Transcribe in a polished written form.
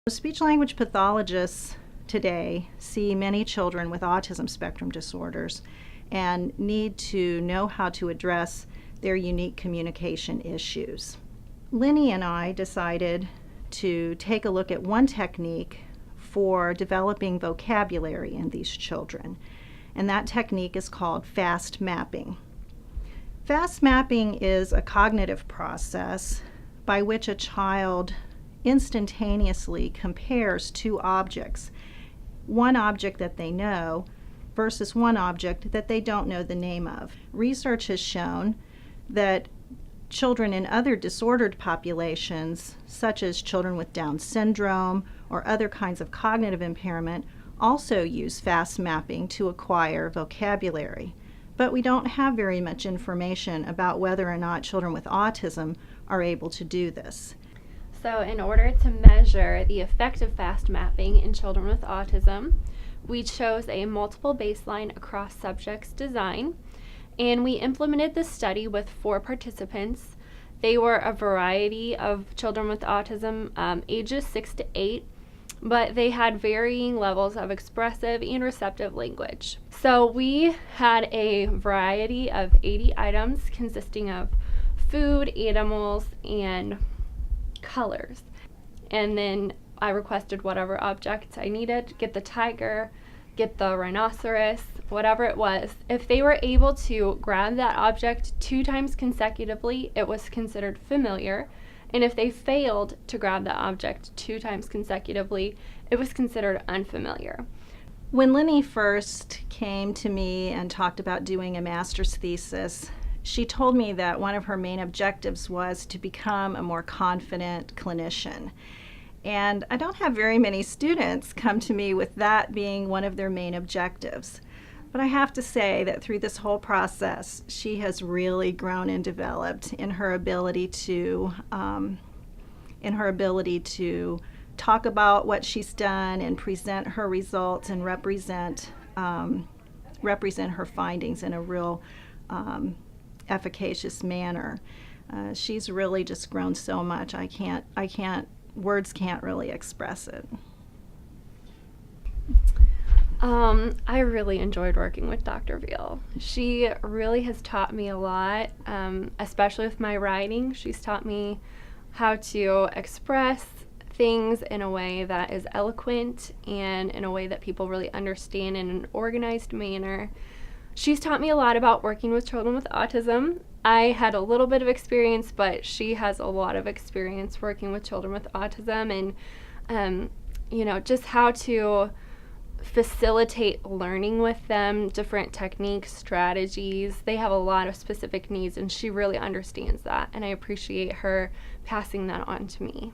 Speech-language pathologists today see many children with autism spectrum disorders and need to know how to address their unique communication issues. Lynne and I decided to take a look at one technique for developing vocabulary in these children, and that technique is called fast mapping. Fast mapping is a cognitive process by which a child instantaneously compares two objects, one object that they know versus one object that they don't know the name of. Research has shown that children in other disordered populations, such as children with Down syndrome or other kinds of cognitive impairment, also use fast mapping to acquire vocabulary. But we don't have very much information about whether or not children with autism are able to do this. So in order to measure the effect of fast mapping in children with autism, we chose a multiple baseline across subjects design, and we implemented this study with 4 participants. They were a variety of children with autism, ages 6 to 8, but they had varying levels of expressive and receptive language. So we had a variety of 80 items consisting of food, animals, and colors. And then I requested whatever objects I needed, get the tiger, get the rhinoceros, whatever it was. If they were able to grab that object 2 times consecutively, it was considered familiar. And if they failed to grab the object 2 times consecutively, it was considered unfamiliar. When Lynne first came to me and talked about doing a master's thesis, she told me that one of her main objectives was to become a more confident clinician. And I don't have very many students come to me with that being one of their main objectives. But I have to say that through this whole process, she has really grown and developed in her ability to talk about what she's done and present her results and represent her findings in a real efficacious manner. She's really just grown so much. Words can't really express it. I really enjoyed working with Dr. Veale. She really has taught me a lot, especially with my writing. She's taught me how to express things in a way that is eloquent and in a way that people really understand in an organized manner. She's taught me a lot about working with children with autism. I had a little bit of experience, but she has a lot of experience working with children with autism and, just how to facilitate learning with them, different techniques, strategies. They have a lot of specific needs, and she really understands that, and I appreciate her passing that on to me.